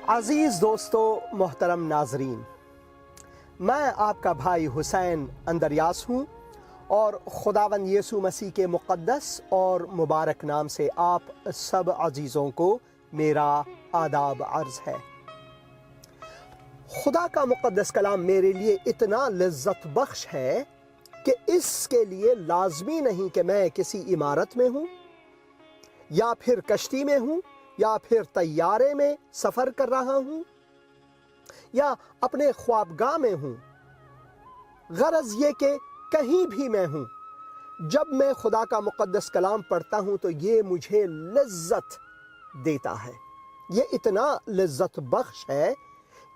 عزیز دوستو، محترم ناظرین، میں آپ کا بھائی حسین اندریاس ہوں اور خداوند یسوع مسیح کے مقدس اور مبارک نام سے آپ سب عزیزوں کو میرا آداب عرض ہے۔ خدا کا مقدس کلام میرے لیے اتنا لذت بخش ہے کہ اس کے لیے لازمی نہیں کہ میں کسی عمارت میں ہوں یا پھر کشتی میں ہوں یا پھر طیارے میں سفر کر رہا ہوں یا اپنے خوابگاہ میں ہوں۔ غرض یہ کہ کہیں بھی میں ہوں، جب میں خدا کا مقدس کلام پڑھتا ہوں تو یہ مجھے لذت دیتا ہے۔ یہ اتنا لذت بخش ہے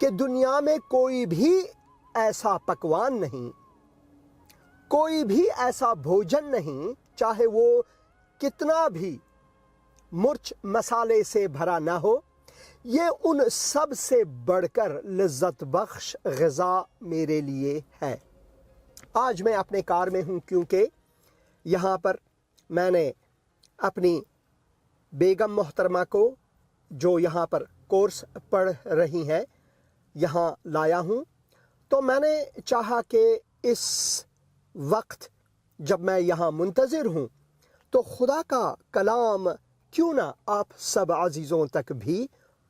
کہ دنیا میں کوئی بھی ایسا پکوان نہیں، کوئی بھی ایسا بھوجن نہیں، چاہے وہ کتنا بھی مرچ مسالے سے بھرا نہ ہو، یہ ان سب سے بڑھ کر لذت بخش غذا میرے لیے ہے۔ آج میں اپنے کار میں ہوں کیونکہ یہاں پر میں نے اپنی بیگم محترمہ کو، جو یہاں پر کورس پڑھ رہی ہیں، یہاں لایا ہوں۔ تو میں نے چاہا کہ اس وقت جب میں یہاں منتظر ہوں تو خدا کا کلام کیوں نہ آپ سب عزیزوں تک بھی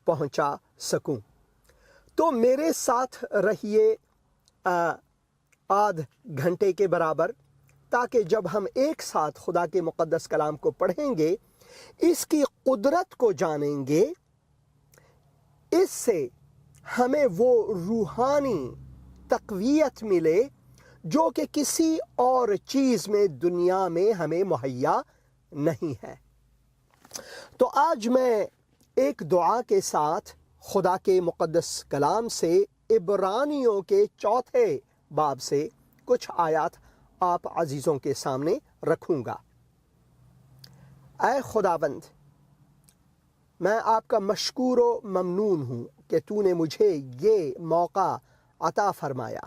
پہنچا سکوں۔ تو میرے ساتھ رہیے آدھ گھنٹے کے برابر، تاکہ جب ہم ایک ساتھ خدا کے مقدس کلام کو پڑھیں گے، اس کی قدرت کو جانیں گے، اس سے ہمیں وہ روحانی تقویت ملے جو کہ کسی اور چیز میں دنیا میں ہمیں مہیا نہیں ہے۔ تو آج میں ایک دعا کے ساتھ خدا کے مقدس کلام سے عبرانیوں کے 4 باب سے کچھ آیات آپ عزیزوں کے سامنے رکھوں گا۔ اے خداوند، میں آپ کا مشکور و ممنون ہوں کہ تو نے مجھے یہ موقع عطا فرمایا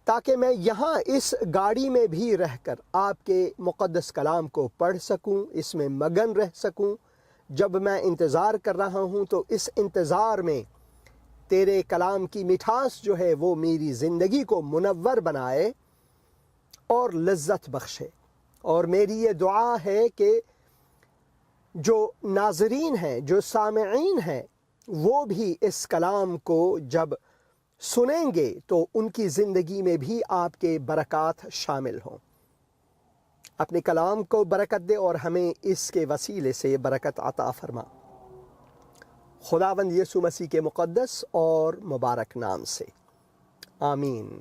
تاکہ میں یہاں اس گاڑی میں بھی رہ کر آپ کے مقدس کلام کو پڑھ سکوں، اس میں مگن رہ سکوں۔ جب میں انتظار کر رہا ہوں تو اس انتظار میں تیرے کلام کی مٹھاس جو ہے وہ میری زندگی کو منور بنائے اور لذت بخشے۔ اور میری یہ دعا ہے کہ جو ناظرین ہیں، جو سامعین ہیں، وہ بھی اس کلام کو جب سنیں گے تو ان کی زندگی میں بھی آپ کے برکات شامل ہوں۔ اپنے کلام کو برکت دے اور ہمیں اس کے وسیلے سے برکت عطا فرما، خداوند یسوع مسیح کے مقدس اور مبارک نام سے، آمین۔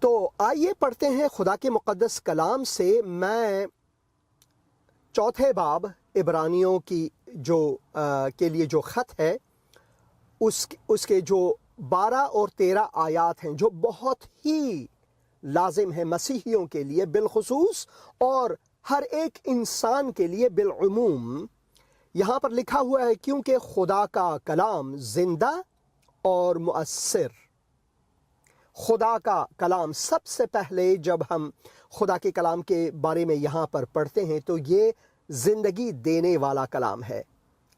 تو آئیے پڑھتے ہیں خدا کے مقدس کلام سے۔ میں 4 باب عبرانیوں کی کے لیے جو خط ہے، اس کے جو 12 اور 13 آیات ہیں، جو بہت ہی لازم ہے مسیحیوں کے لیے بالخصوص اور ہر ایک انسان کے لیے بالعموم۔ یہاں پر لکھا ہوا ہے، کیونکہ خدا کا کلام زندہ اور مؤثر۔ خدا کا کلام، سب سے پہلے جب ہم خدا کے کلام کے بارے میں یہاں پر پڑھتے ہیں تو یہ زندگی دینے والا کلام ہے،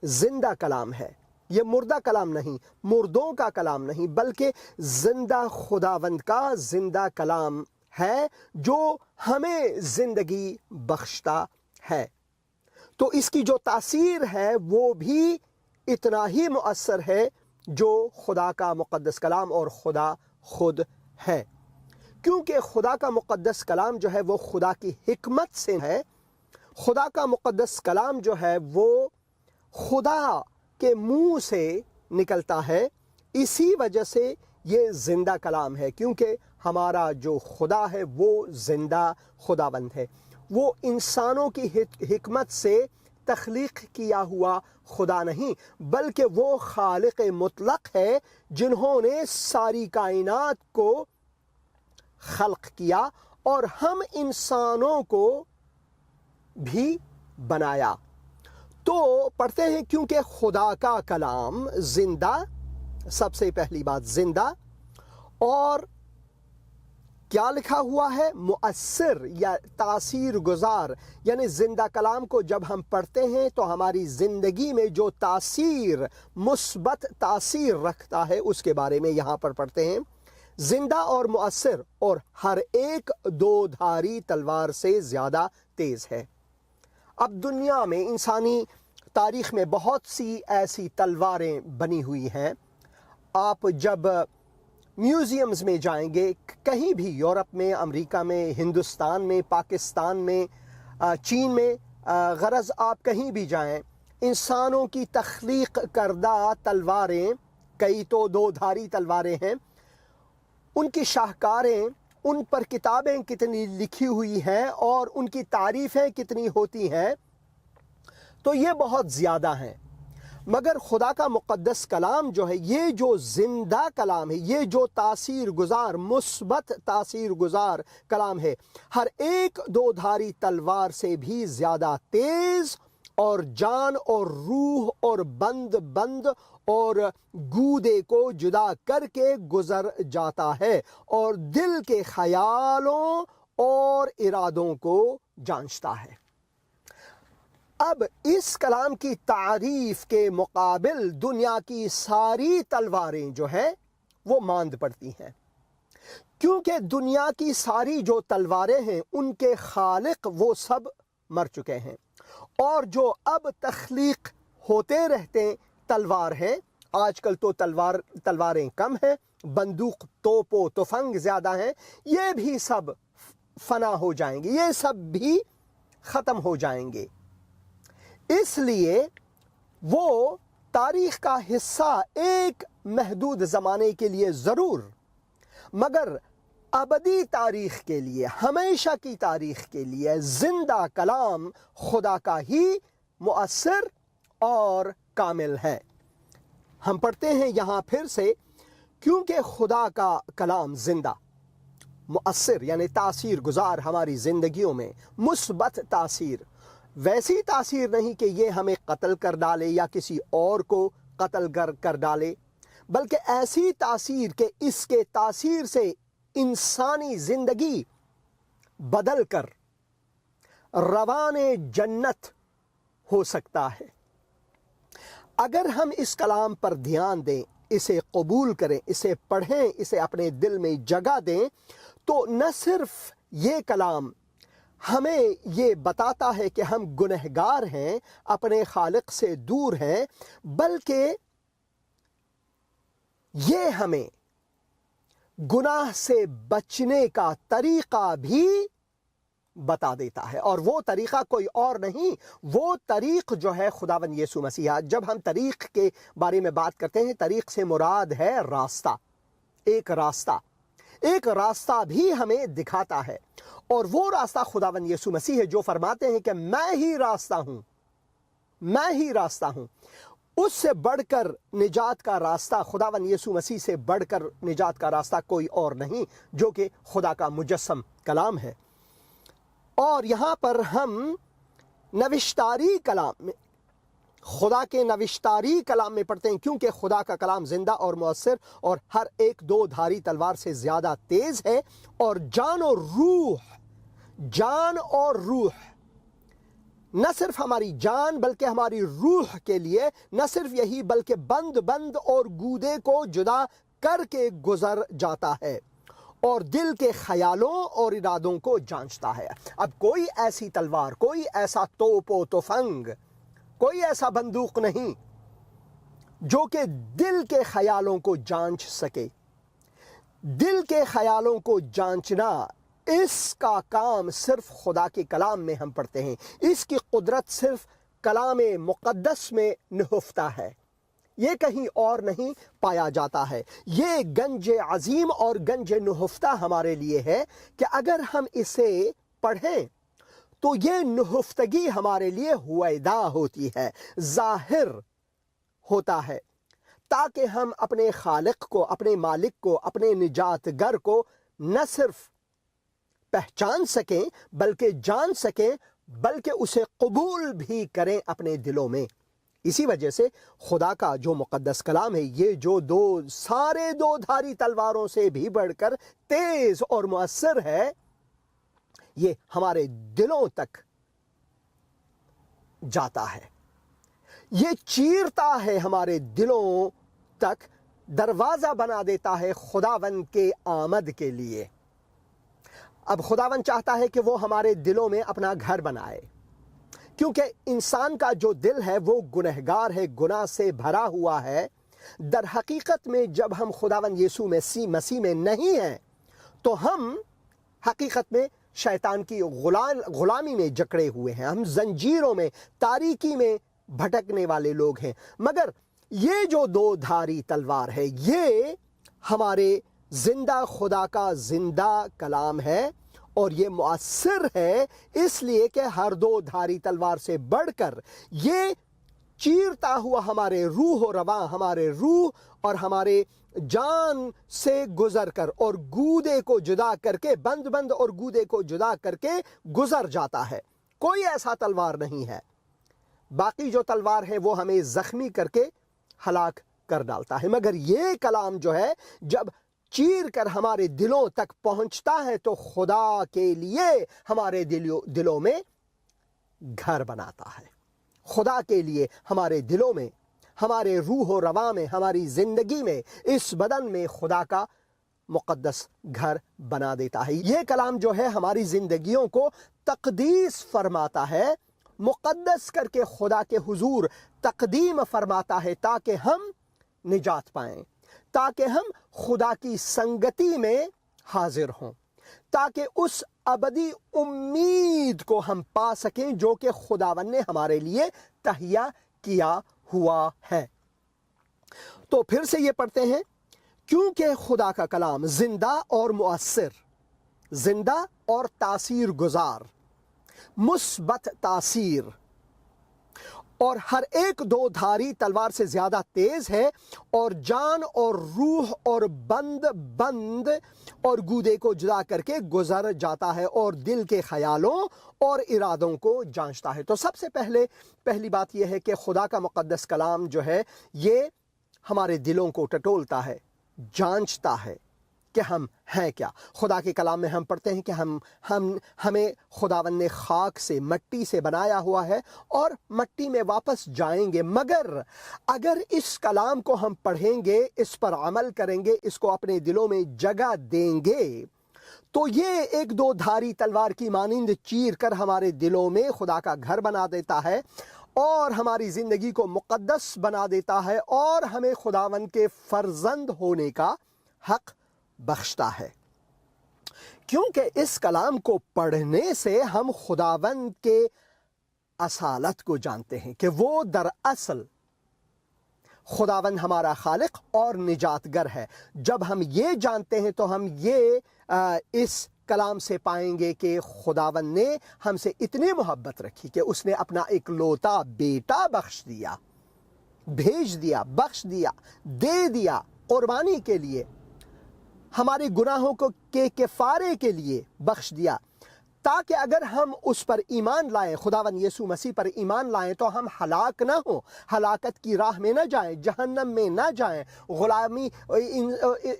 زندہ کلام ہے۔ یہ مردہ کلام نہیں، مردوں کا کلام نہیں، بلکہ زندہ خداوند کا زندہ کلام ہے جو ہمیں زندگی بخشتا ہے۔ تو اس کی جو تاثیر ہے وہ بھی اتنا ہی مؤثر ہے جو خدا کا مقدس کلام اور خدا خود ہے، کیونکہ خدا کا مقدس کلام جو ہے وہ خدا کی حکمت سے ہے۔ خدا کا مقدس کلام جو ہے وہ خدا کے منہ سے نکلتا ہے، اسی وجہ سے یہ زندہ کلام ہے، کیونکہ ہمارا جو خدا ہے وہ زندہ خداوند ہے۔ وہ انسانوں کی حکمت سے تخلیق کیا ہوا خدا نہیں، بلکہ وہ خالق مطلق ہے جنہوں نے ساری کائنات کو خلق کیا اور ہم انسانوں کو بھی بنایا۔ تو پڑھتے ہیں، کیونکہ خدا کا کلام زندہ، سب سے پہلی بات زندہ اور کیا لکھا ہوا ہے؟ مؤثر یا تاثیر گزار، یعنی زندہ کلام کو جب ہم پڑھتے ہیں تو ہماری زندگی میں جو تاثیر، مثبت تاثیر رکھتا ہے اس کے بارے میں یہاں پر پڑھتے ہیں۔ زندہ اور مؤثر اور ہر ایک دو دھاری تلوار سے زیادہ تیز ہے۔ اب دنیا میں انسانی تاریخ میں بہت سی ایسی تلواریں بنی ہوئی ہیں۔ آپ جب میوزیمز میں جائیں گے، کہیں بھی یورپ میں، امریکہ میں، ہندوستان میں، پاکستان میں، چین میں، غرض آپ کہیں بھی جائیں، انسانوں کی تخلیق کردہ تلواریں، کئی تو دو دھاری تلواریں ہیں، ان کی شاہکاریں، ان پر کتابیں کتنی لکھی ہوئی ہیں اور ان کی تعریفیں کتنی ہوتی ہیں، تو یہ بہت زیادہ ہیں۔ مگر خدا کا مقدس کلام جو ہے، یہ جو زندہ کلام ہے، یہ جو تاثیر گزار، مثبت تاثیر گزار کلام ہے، ہر ایک دو دھاری تلوار سے بھی زیادہ تیز اور جان اور روح اور بند اور گودے کو جدا کر کے گزر جاتا ہے اور دل کے خیالوں اور ارادوں کو جانچتا ہے۔ اب اس کلام کی تعریف کے مقابل دنیا کی ساری تلواریں جو ہیں وہ ماند پڑتی ہیں، کیونکہ دنیا کی ساری جو تلواریں ہیں ان کے خالق وہ سب مر چکے ہیں، اور جو اب تخلیق ہوتے رہتے تلوار ہیں، آج کل تو تلواریں کم ہیں، بندوق، توپ و تفنگ زیادہ ہیں، یہ بھی سب فنا ہو جائیں گے، یہ سب بھی ختم ہو جائیں گے۔ اس لیے وہ تاریخ کا حصہ ایک محدود زمانے کے لیے ضرور، مگر ابدی تاریخ کے لیے، ہمیشہ کی تاریخ کے لیے زندہ کلام خدا کا ہی مؤثر اور کامل ہے۔ ہم پڑھتے ہیں یہاں پھر سے، کیونکہ خدا کا کلام زندہ، مؤثر یعنی تاثیر گزار ہماری زندگیوں میں، مثبت تاثیر، ویسی تاثیر نہیں کہ یہ ہمیں قتل کر ڈالے یا کسی اور کو قتل کر ڈالے، بلکہ ایسی تاثیر کہ اس کے تاثیر سے انسانی زندگی بدل کر روان جنت ہو سکتا ہے۔ اگر ہم اس کلام پر دھیان دیں، اسے قبول کریں، اسے پڑھیں، اسے اپنے دل میں جگہ دیں، تو نہ صرف یہ کلام ہمیں یہ بتاتا ہے کہ ہم گنہگار ہیں، اپنے خالق سے دور ہیں، بلکہ یہ ہمیں گناہ سے بچنے کا طریقہ بھی بتا دیتا ہے، اور وہ طریقہ کوئی اور نہیں، وہ طریق جو ہے خداوند یسوع مسیح۔ جب ہم طریق کے بارے میں بات کرتے ہیں، طریق سے مراد ہے راستہ، ایک راستہ بھی ہمیں دکھاتا ہے، اور وہ راستہ خداوند یسوع مسیح ہے، جو فرماتے ہیں کہ میں ہی راستہ ہوں۔ اس سے بڑھ کر نجات کا راستہ، خداوند یسوع مسیح سے بڑھ کر نجات کا راستہ کوئی اور نہیں، جو کہ خدا کا مجسم کلام ہے۔ اور یہاں پر ہم نوشتاری کلام میں، خدا کے نوشتاری کلام میں پڑھتے ہیں، کیونکہ خدا کا کلام زندہ اور مؤثر اور ہر ایک دو دھاری تلوار سے زیادہ تیز ہے، اور جان اور روح، نہ صرف ہماری جان بلکہ ہماری روح کے لیے، نہ صرف یہی بلکہ بند اور گودے کو جدا کر کے گزر جاتا ہے اور دل کے خیالوں اور ارادوں کو جانچتا ہے۔ اب کوئی ایسی تلوار، کوئی ایسا توپ و تفنگ، کوئی ایسا بندوق نہیں جو کہ دل کے خیالوں کو جانچ سکے۔ دل کے خیالوں کو جانچنا، اس کا کام صرف خدا کے کلام میں ہم پڑھتے ہیں، اس کی قدرت صرف کلام مقدس میں نہفتہ ہے، یہ کہیں اور نہیں پایا جاتا ہے۔ یہ گنج عظیم اور گنج نہفتہ ہمارے لیے ہے کہ اگر ہم اسے پڑھیں تو یہ نہفتگی ہمارے لیے ہویدا ہوتی ہے، ظاہر ہوتا ہے، تاکہ ہم اپنے خالق کو، اپنے مالک کو، اپنے نجات گر کو نہ صرف پہچان سکیں بلکہ جان سکیں، بلکہ اسے قبول بھی کریں اپنے دلوں میں۔ اسی وجہ سے خدا کا جو مقدس کلام ہے یہ جو سارے دو دھاری تلواروں سے بھی بڑھ کر تیز اور مؤثر ہے، یہ ہمارے دلوں تک جاتا ہے، یہ چیرتا ہے ہمارے دلوں تک، دروازہ بنا دیتا ہے خداوند کے آمد کے لیے۔ اب خداوند چاہتا ہے کہ وہ ہمارے دلوں میں اپنا گھر بنائے، کیونکہ انسان کا جو دل ہے وہ گنہگار ہے، گناہ سے بھرا ہوا ہے۔ در حقیقت میں جب ہم خداوند یسوع مسیح میں نہیں ہیں تو ہم حقیقت میں شیطان کی غلامی میں جکڑے ہوئے ہیں، ہم زنجیروں میں، تاریکی میں بھٹکنے والے لوگ ہیں۔ مگر یہ جو دو دھاری تلوار ہے یہ ہمارے زندہ خدا کا زندہ کلام ہے، اور یہ مؤثر ہے اس لیے کہ ہر دو دھاری تلوار سے بڑھ کر یہ چیرتا ہوا ہمارے روح و رواں، ہمارے روح اور ہمارے جان سے گزر کر اور گودے کو جدا کر کے، بند اور گودے کو جدا کر کے گزر جاتا ہے۔ کوئی ایسا تلوار نہیں ہے، باقی جو تلوار ہے وہ ہمیں زخمی کر کے ہلاک کر ڈالتا ہے، مگر یہ کلام جو ہے جب چیر کر ہمارے دلوں تک پہنچتا ہے تو خدا کے لیے ہمارے دلوں میں گھر بناتا ہے، خدا کے لیے ہمارے دلوں میں، ہمارے روح و رواں میں، ہماری زندگی میں، اس بدن میں خدا کا مقدس گھر بنا دیتا ہے۔ یہ کلام جو ہے ہماری زندگیوں کو تقدیس فرماتا ہے، مقدس کر کے خدا کے حضور تقدیم فرماتا ہے، تاکہ ہم نجات پائیں، تاکہ ہم خدا کی سنگتی میں حاضر ہوں، تاکہ اس ابدی امید کو ہم پا سکیں جو کہ خداوند نے ہمارے لیے تہیا کیا ہوا ہے۔ تو پھر سے یہ پڑھتے ہیں، کیونکہ خدا کا کلام زندہ اور مؤثر، زندہ اور تاثیر گزار، مثبت تاثیر اور ہر ایک دو دھاری تلوار سے زیادہ تیز ہے، اور جان اور روح اور بند اور گودے کو جدا کر کے گزر جاتا ہے، اور دل کے خیالوں اور ارادوں کو جانچتا ہے۔ تو سب سے پہلی بات یہ ہے کہ خدا کا مقدس کلام جو ہے یہ ہمارے دلوں کو ٹٹولتا ہے، جانچتا ہے کہ ہم ہیں کیا۔ خدا کے کلام میں ہم پڑھتے ہیں کہ ہمیں خداوند نے خاک سے، مٹی سے بنایا ہوا ہے اور مٹی میں واپس جائیں گے، مگر اگر اس کلام کو ہم پڑھیں گے، اس پر عمل کریں گے، اس کو اپنے دلوں میں جگہ دیں گے، تو یہ ایک دو دھاری تلوار کی مانند چیر کر ہمارے دلوں میں خدا کا گھر بنا دیتا ہے، اور ہماری زندگی کو مقدس بنا دیتا ہے، اور ہمیں خداوند کے فرزند ہونے کا حق بخشتا ہے۔ کیونکہ اس کلام کو پڑھنے سے ہم خداوند کے اصالت کو جانتے ہیں کہ وہ دراصل خداوند ہمارا خالق اور نجات گر ہے۔ جب ہم یہ جانتے ہیں تو ہم یہ اس کلام سے پائیں گے کہ خداوند نے ہم سے اتنی محبت رکھی کہ اس نے اپنا اکلوتا بیٹا بخش دیا، بھیج دیا، بخش دیا، دے دیا قربانی کے لیے، ہمارے گناہوں کو کے کفارے کے لیے بخش دیا، تاکہ اگر ہم اس پر ایمان لائیں، خداوند یسوع مسیح پر ایمان لائیں، تو ہم ہلاک نہ ہوں، ہلاکت کی راہ میں نہ جائیں، جہنم میں نہ جائیں،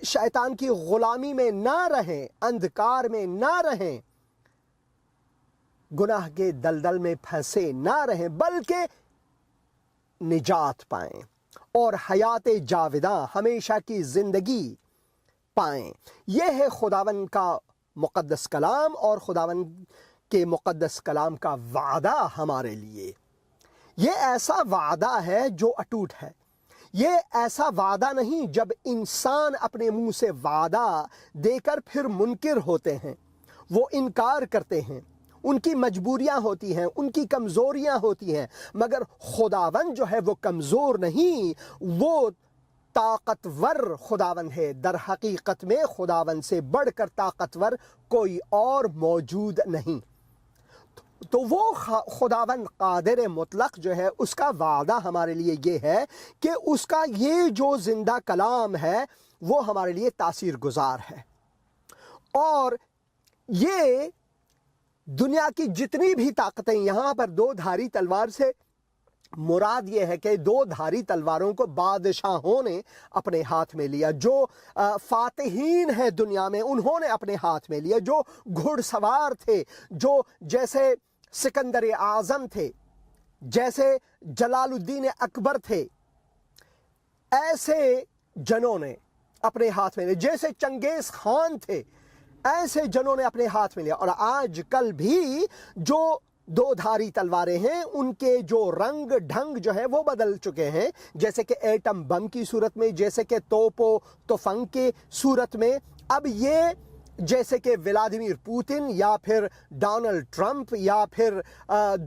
شیطان کی غلامی میں نہ رہیں، اندھکار میں نہ رہیں، گناہ کے دلدل میں پھنسے نہ رہیں، بلکہ نجات پائیں اور حیات جاوداں، ہمیشہ کی زندگی پائیں۔ یہ ہے خداوند کا مقدس کلام اور خداوند کے مقدس کلام کا وعدہ ہمارے لیے۔ یہ ایسا وعدہ ہے جو اٹوٹ ہے، یہ ایسا وعدہ نہیں جب انسان اپنے منہ سے وعدہ دے کر پھر منکر ہوتے ہیں، وہ انکار کرتے ہیں، ان کی مجبوریاں ہوتی ہیں، ان کی کمزوریاں ہوتی ہیں، مگر خداوند جو ہے وہ کمزور نہیں، وہ طاقتور خداوند ہے۔ در حقیقت میں خداوند سے بڑھ کر طاقتور کوئی اور موجود نہیں۔ تو وہ خداوند قادر مطلق جو ہے اس کا وعدہ ہمارے لیے یہ ہے کہ اس کا یہ جو زندہ کلام ہے وہ ہمارے لیے تاثیر گزار ہے، اور یہ دنیا کی جتنی بھی طاقتیں یہاں پر دو دھاری تلوار سے مراد یہ ہے کہ دو دھاری تلواروں کو بادشاہوں نے اپنے ہاتھ میں لیا، جو فاتحین ہیں دنیا میں انہوں نے اپنے ہاتھ میں لیا، جو گھڑ سوار تھے، جو جیسے سکندر اعظم تھے، جیسے جلال الدین اکبر تھے، ایسے جنوں نے اپنے ہاتھ میں لیا، جیسے چنگیز خان تھے ایسے جنوں نے اپنے ہاتھ میں لیا۔ اور آج کل بھی جو دو دھاری تلواریں ہیں ان کے جو رنگ ڈھنگ جو ہے وہ بدل چکے ہیں، جیسے کہ ایٹم بم کی صورت میں، جیسے کہ توپ و تفنگ کی صورت میں۔ اب یہ جیسے کہ ولادیمیر پوتن یا پھر ڈونلڈ ٹرمپ یا پھر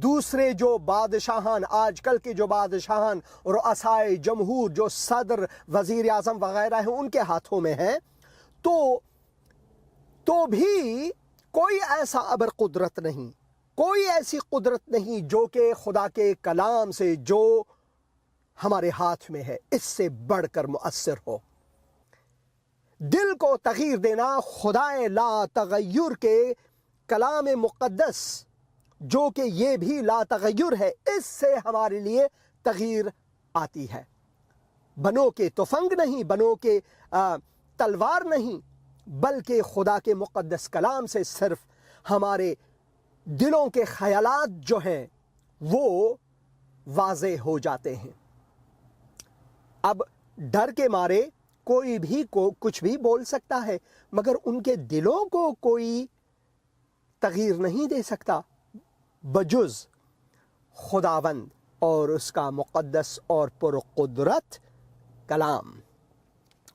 دوسرے جو بادشاہان، آج کل کے جو بادشاہان رؤسائے جمہور، جو صدر، وزیر اعظم وغیرہ ہیں، ان کے ہاتھوں میں ہیں، تو بھی کوئی ایسا ابر قدرت نہیں، کوئی ایسی قدرت نہیں جو کہ خدا کے کلام سے جو ہمارے ہاتھ میں ہے اس سے بڑھ کر مؤثر ہو۔ دل کو تغییر دینا خدا لا تغیر کے کلام مقدس، جو کہ یہ بھی لا تغیر ہے، اس سے ہمارے لیے تغییر آتی ہے۔ بنو کے تفنگ نہیں، بنو کے تلوار نہیں، بلکہ خدا کے مقدس کلام سے صرف ہمارے دلوں کے خیالات جو ہیں وہ واضح ہو جاتے ہیں۔ اب ڈر کے مارے کوئی بھی کچھ بھی بول سکتا ہے، مگر ان کے دلوں کو کوئی تغییر نہیں دے سکتا بجز خداوند اور اس کا مقدس اور پرقدرت کلام۔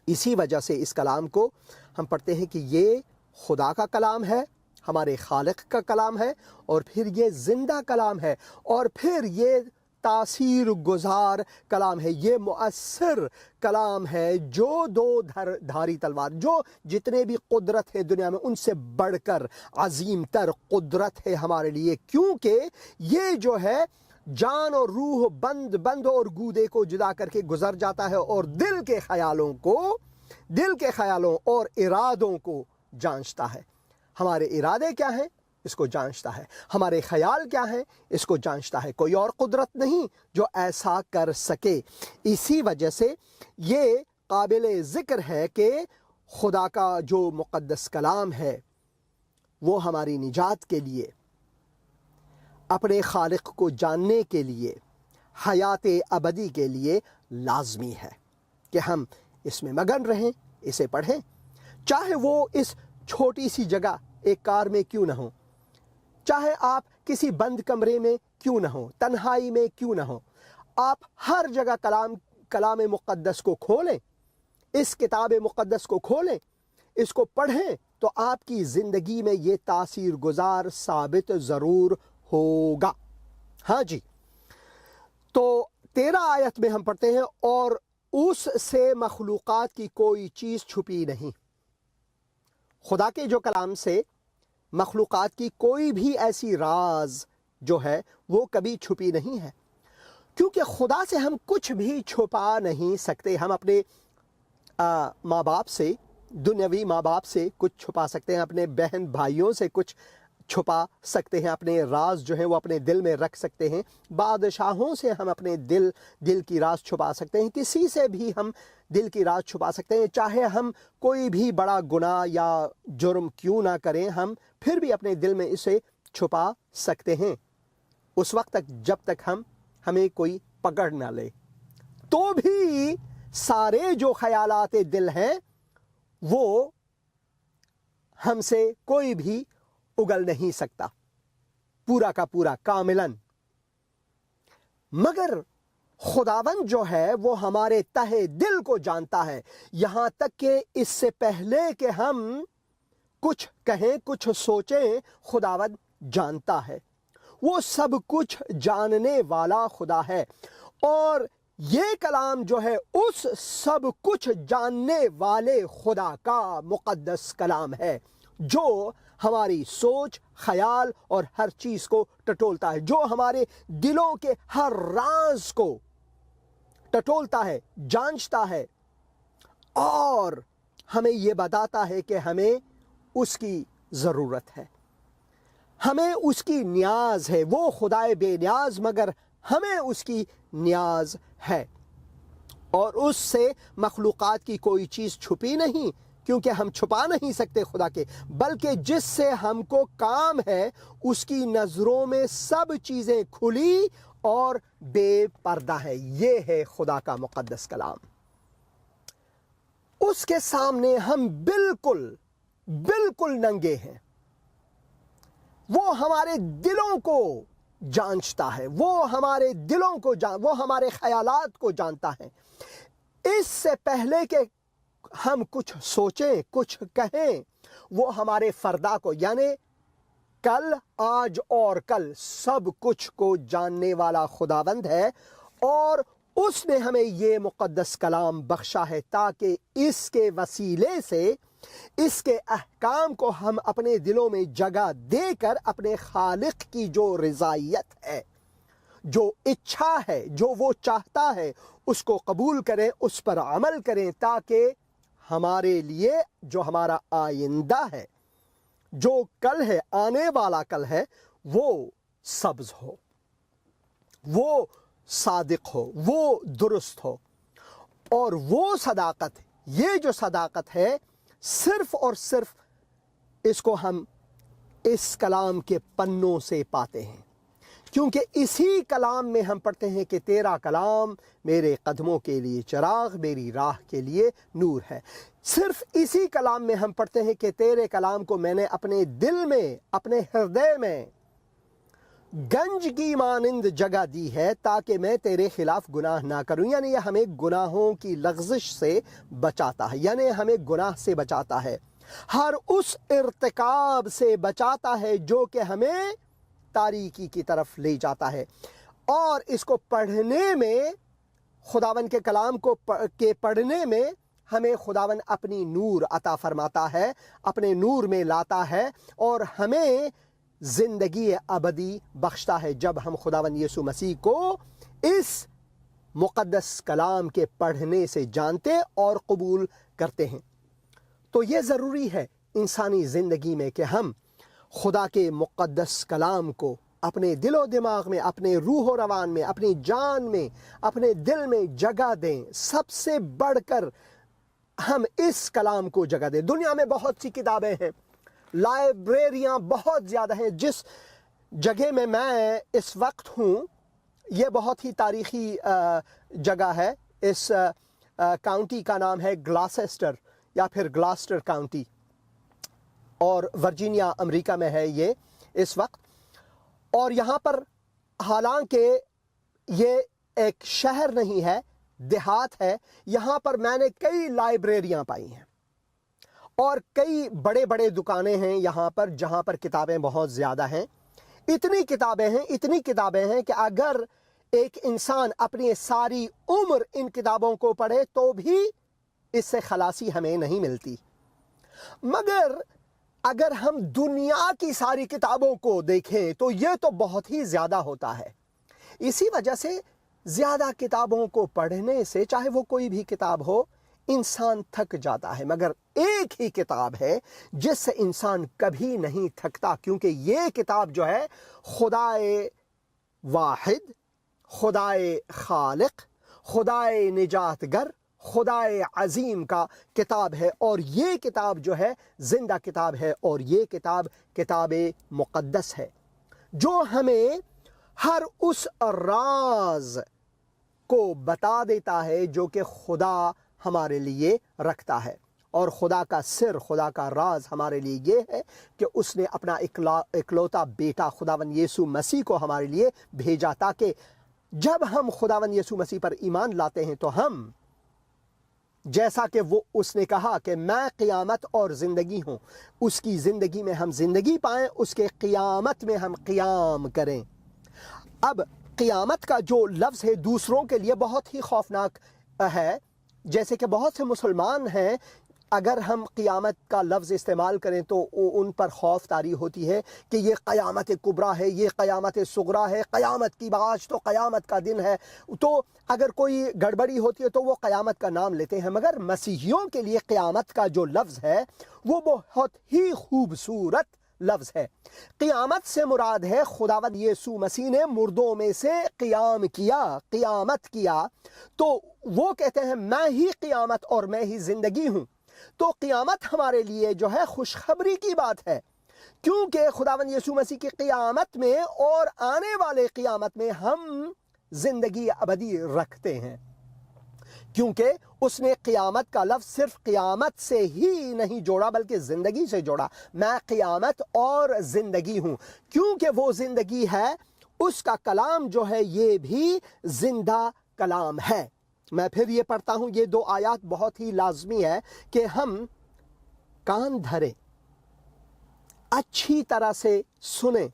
اسی وجہ سے اس کلام کو ہم پڑھتے ہیں کہ یہ خدا کا کلام ہے، ہمارے خالق کا کلام ہے، اور پھر یہ زندہ کلام ہے، اور پھر یہ تاثیر گزار کلام ہے، یہ مؤثر کلام ہے، جو دو دھاری تلوار، جو جتنے بھی قدرت ہے دنیا میں ان سے بڑھ کر عظیم تر قدرت ہے ہمارے لیے، کیونکہ یہ جو ہے جان اور روح، بند اور گودے کو جدا کر کے گزر جاتا ہے، اور دل کے خیالوں اور ارادوں کو جانچتا ہے۔ ہمارے ارادے کیا ہیں اس کو جانچتا ہے، ہمارے خیال کیا ہیں اس کو جانچتا ہے۔ کوئی اور قدرت نہیں جو ایسا کر سکے۔ اسی وجہ سے یہ قابل ذکر ہے کہ خدا کا جو مقدس کلام ہے وہ ہماری نجات کے لیے، اپنے خالق کو جاننے کے لیے، حیات ابدی کے لیے لازمی ہے کہ ہم اس میں مگن رہیں، اسے پڑھیں، چاہے وہ اس چھوٹی سی جگہ ایک کار میں کیوں نہ ہو، چاہے آپ کسی بند کمرے میں کیوں نہ ہو، تنہائی میں کیوں نہ ہو، آپ ہر جگہ کلام مقدس کو کھولیں، اس کتاب مقدس کو کھولیں، اس کو پڑھیں، تو آپ کی زندگی میں یہ تاثیر گزار ثابت ضرور ہوگا۔ ہاں جی، تو 13 آیت میں ہم پڑھتے ہیں، اور اس سے مخلوقات کی کوئی چیز چھپی نہیں۔ خدا کے جو کلام سے مخلوقات کی کوئی بھی ایسی راز جو ہے وہ کبھی چھپی نہیں ہے، کیونکہ خدا سے ہم کچھ بھی چھپا نہیں سکتے۔ ہم اپنے ماں باپ سے، دنیاوی ماں باپ سے کچھ چھپا سکتے ہیں، اپنے بہن بھائیوں سے کچھ چھپا سکتے ہیں، اپنے راز جو ہیں وہ اپنے دل میں رکھ سکتے ہیں، بادشاہوں سے ہم اپنے دل کی راز چھپا سکتے ہیں، کسی سے بھی ہم دل کی راز چھپا سکتے ہیں، چاہے ہم کوئی بھی بڑا گناہ یا جرم کیوں نہ کریں، ہم پھر بھی اپنے دل میں اسے چھپا سکتے ہیں، اس وقت تک جب تک ہمیں کوئی پکڑ نہ لے۔ تو بھی سارے جو خیالات دل ہیں وہ ہم سے کوئی بھی اگل نہیں سکتا، پورا کا پورا کاملاً، مگر خداوند جو ہے وہ ہمارے تہہ دل کو جانتا ہے، یہاں تک کہ اس سے پہلے کہ ہم کچھ کہیں، کچھ سوچیں، خداوند جانتا ہے، وہ سب کچھ جاننے والا خدا ہے۔ اور یہ کلام جو ہے اس سب کچھ جاننے والے خدا کا مقدس کلام ہے، جو ہماری سوچ، خیال اور ہر چیز کو ٹٹولتا ہے، جو ہمارے دلوں کے ہر راز کو ٹٹولتا ہے، جانچتا ہے، اور ہمیں یہ بتاتا ہے کہ ہمیں اس کی ضرورت ہے، ہمیں اس کی نیاز ہے۔ وہ خدائے بے نیاز، مگر ہمیں اس کی نیاز ہے، اور اس سے مخلوقات کی کوئی چیز چھپی نہیں، کیونکہ ہم چھپا نہیں سکتے خدا کے، بلکہ جس سے ہم کو کام ہے اس کی نظروں میں سب چیزیں کھلی اور بے پردہ ہے۔ یہ ہے خدا کا مقدس کلام۔ اس کے سامنے ہم بالکل ننگے ہیں۔ وہ ہمارے دلوں کو جانچتا ہے، وہ ہمارے دلوں کو وہ ہمارے خیالات کو جانتا ہے۔ اس سے پہلے کہ ہم کچھ سوچیں، کچھ کہیں، وہ ہمارے فردا کو، یعنی کل، آج اور کل، سب کچھ کو جاننے والا خداوند ہے، اور اس نے ہمیں یہ مقدس کلام بخشا ہے تاکہ اس کے وسیلے سے اس کے احکام کو ہم اپنے دلوں میں جگہ دے کر اپنے خالق کی جو رضائیت ہے، جو اچھا ہے، جو وہ چاہتا ہے، اس کو قبول کریں، اس پر عمل کریں، تاکہ ہمارے لیے جو ہمارا آئندہ ہے، جو کل ہے، آنے والا کل ہے، وہ سبز ہو، وہ صادق ہو، وہ درست ہو۔ اور وہ صداقت، یہ جو صداقت ہے، صرف اور صرف اس کو ہم اس کلام کے پنوں سے پاتے ہیں، کیونکہ اسی کلام میں ہم پڑھتے ہیں کہ تیرا کلام میرے قدموں کے لیے چراغ، میری راہ کے لیے نور ہے۔ صرف اسی کلام میں ہم پڑھتے ہیں کہ تیرے کلام کو میں نے اپنے دل میں، اپنے ہردے میں گنج کی مانند جگہ دی ہے تاکہ میں تیرے خلاف گناہ نہ کروں۔ یعنی یہ ہمیں گناہوں کی لغزش سے بچاتا ہے، یعنی ہمیں گناہ سے بچاتا ہے، ہر اس ارتکاب سے بچاتا ہے جو کہ ہمیں تاریکی کی طرف لے جاتا ہے۔ اور اس کو پڑھنے میں، خداوند کے کلام کو پڑھنے میں ہمیں خداوند اپنی نور عطا فرماتا ہے، اپنے نور میں لاتا ہے، اور ہمیں زندگی ابدی بخشتا ہے جب ہم خداوند یسوع مسیح کو اس مقدس کلام کے پڑھنے سے جانتے اور قبول کرتے ہیں۔ تو یہ ضروری ہے انسانی زندگی میں کہ ہم خدا کے مقدس کلام کو اپنے دل و دماغ میں، اپنے روح و روان میں، اپنی جان میں، اپنے دل میں جگہ دیں۔ سب سے بڑھ کر ہم اس کلام کو جگہ دیں۔ دنیا میں بہت سی کتابیں ہیں، لائبریریاں بہت زیادہ ہیں۔ جس جگہ میں اس وقت ہوں، یہ بہت ہی تاریخی جگہ ہے۔ اس کاؤنٹی کا نام ہے گلاسٹر یا پھر گلاسٹر کاؤنٹی، اور ورجینیا امریکہ میں ہے یہ اس وقت۔ اور یہاں پر حالانکہ یہ ایک شہر نہیں ہے، دیہات ہے، یہاں پر میں نے کئی لائبریریاں پائی ہیں، اور کئی بڑے بڑے دکانیں ہیں یہاں پر جہاں پر کتابیں بہت زیادہ ہیں۔ اتنی کتابیں ہیں کہ اگر ایک انسان اپنی ساری عمر ان کتابوں کو پڑھے تو بھی اس سے خلاصی ہمیں نہیں ملتی۔ مگر اگر ہم دنیا کی ساری کتابوں کو دیکھیں تو یہ تو بہت ہی زیادہ ہوتا ہے۔ اسی وجہ سے زیادہ کتابوں کو پڑھنے سے، چاہے وہ کوئی بھی کتاب ہو، انسان تھک جاتا ہے، مگر ایک ہی کتاب ہے جس سے انسان کبھی نہیں تھکتا، کیونکہ یہ کتاب جو ہے خدائے واحد، خدائے خالق، خدائے نجات گر، خدائے عظیم کا کتاب ہے، اور یہ کتاب جو ہے زندہ کتاب ہے، اور یہ کتاب کتاب مقدس ہے جو ہمیں ہر اس راز کو بتا دیتا ہے جو کہ خدا ہمارے لیے رکھتا ہے۔ اور خدا کا سر، خدا کا راز ہمارے لیے یہ ہے کہ اس نے اپنا اکلوتا بیٹا خداوند یسوع مسیح کو ہمارے لیے بھیجا، تاکہ جب ہم خداوند یسوع مسیح پر ایمان لاتے ہیں تو ہم، جیسا کہ اس نے کہا کہ میں قیامت اور زندگی ہوں، اس کی زندگی میں ہم زندگی پائیں، اس کے قیامت میں ہم قیام کریں۔ اب قیامت کا جو لفظ ہے دوسروں کے لیے بہت ہی خوفناک ہے، جیسے کہ بہت سے مسلمان ہیں، اگر ہم قیامت کا لفظ استعمال کریں تو ان پر خوف طاری ہوتی ہے کہ یہ قیامت کبریٰ ہے، یہ قیامت صغریٰ ہے، قیامت کی آج تو قیامت کا دن ہے، تو اگر کوئی گڑبڑی ہوتی ہے تو وہ قیامت کا نام لیتے ہیں۔ مگر مسیحیوں کے لیے قیامت کا جو لفظ ہے وہ بہت ہی خوبصورت لفظ ہے۔ قیامت سے مراد ہے خداوند یسوع مسیح نے مردوں میں سے قیام کیا، قیامت کیا، تو وہ کہتے ہیں میں ہی قیامت اور میں ہی زندگی ہوں۔ تو قیامت ہمارے لیے جو ہے خوشخبری کی بات ہے، کیونکہ خداوند یسوع مسیح کی قیامت میں اور آنے والے قیامت میں ہم زندگی ابدی رکھتے ہیں، کیونکہ اس نے قیامت کا لفظ صرف قیامت سے ہی نہیں جوڑا بلکہ زندگی سے جوڑا۔ میں قیامت اور زندگی ہوں، کیونکہ وہ زندگی ہے، اس کا کلام جو ہے یہ بھی زندہ کلام ہے۔ میں پھر یہ پڑھتا ہوں، یہ دو آیات بہت ہی لازمی ہے کہ ہم کان دھریں، اچھی طرح سے سنیں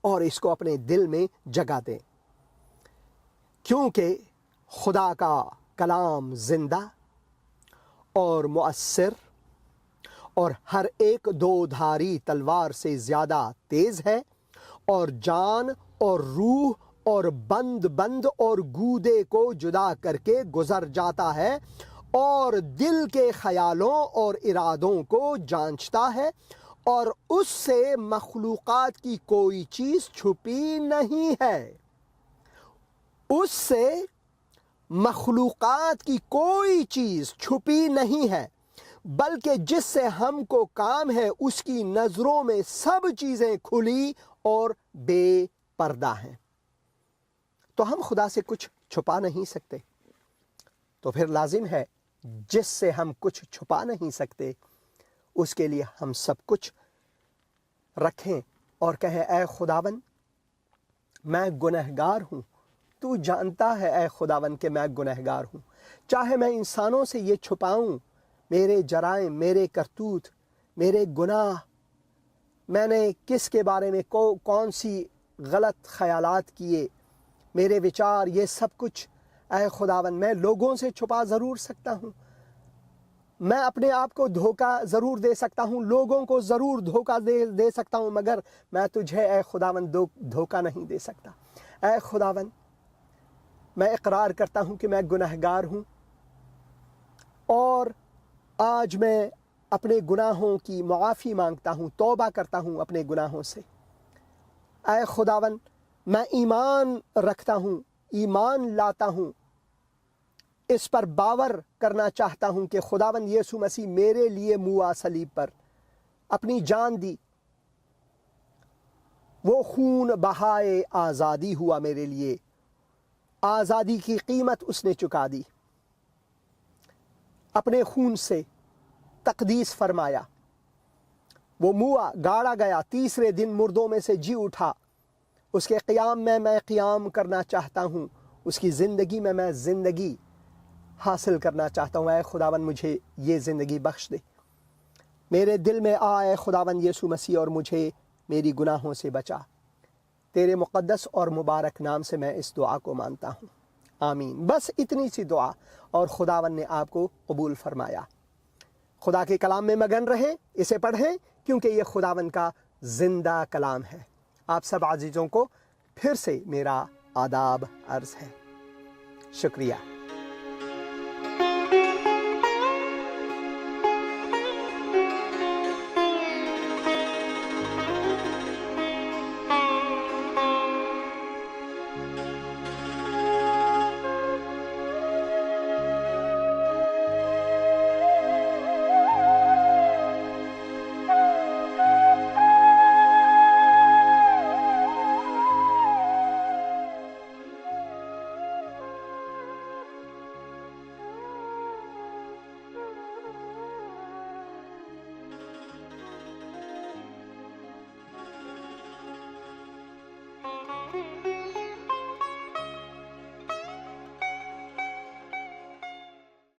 اور اس کو اپنے دل میں جگہ دیں، کیونکہ خدا کا کلام زندہ اور مؤثر اور ہر ایک دو دھاری تلوار سے زیادہ تیز ہے اور جان اور روح اور بند اور گودے کو جدا کر کے گزر جاتا ہے اور دل کے خیالوں اور ارادوں کو جانچتا ہے، اور اس سے مخلوقات کی کوئی چیز چھپی نہیں ہے۔ اس سے مخلوقات کی کوئی چیز چھپی نہیں ہے، بلکہ جس سے ہم کو کام ہے اس کی نظروں میں سب چیزیں کھلی اور بے پردہ ہیں۔ تو ہم خدا سے کچھ چھپا نہیں سکتے، تو پھر لازم ہے جس سے ہم کچھ چھپا نہیں سکتے اس کے لیے ہم سب کچھ رکھیں اور کہیں اے خداوند میں گنہگار ہوں، تو جانتا ہے اے خداوند کہ میں گنہگار ہوں، چاہے میں انسانوں سے یہ چھپاؤں، میرے جرائم، میرے کرتوت، میرے گناہ، میں نے کس کے بارے میں کون سی غلط خیالات کیے، میرے وچار، یہ سب کچھ اے خداوند میں لوگوں سے چھپا ضرور سکتا ہوں، میں اپنے آپ کو دھوکہ ضرور دے سکتا ہوں، لوگوں کو ضرور دھوکہ دے سکتا ہوں، مگر میں تجھے اے خداوند دھوکہ نہیں دے سکتا۔ اے خداوند میں اقرار کرتا ہوں کہ میں گنہگار ہوں، اور آج میں اپنے گناہوں کی معافی مانگتا ہوں، توبہ کرتا ہوں اپنے گناہوں سے۔ اے خداوند میں ایمان رکھتا ہوں، ایمان لاتا ہوں، اس پر باور کرنا چاہتا ہوں کہ خداوند یسوع مسیح میرے لیے موا صلیب پر اپنی جان دی، وہ خون بہائے آزادی ہوا میرے لیے، آزادی کی قیمت اس نے چکا دی، اپنے خون سے تقدیس فرمایا، وہ موا گاڑا گیا، تیسرے دن مردوں میں سے جی اٹھا، اس کے قیام میں قیام کرنا چاہتا ہوں، اس کی زندگی میں زندگی حاصل کرنا چاہتا ہوں۔ اے خداوند مجھے یہ زندگی بخش دے، میرے دل میں آ اے خداوند یسوع مسیح اور مجھے میری گناہوں سے بچا۔ تیرے مقدس اور مبارک نام سے میں اس دعا کو مانتا ہوں، آمین۔ بس اتنی سی دعا اور خداوند نے آپ کو قبول فرمایا۔ خدا کے کلام میں مگن رہیں، اسے پڑھیں، کیونکہ یہ خداوند کا زندہ کلام ہے۔ آپ سب عزیزوں کو پھر سے میرا آداب عرض ہے، شکریہ۔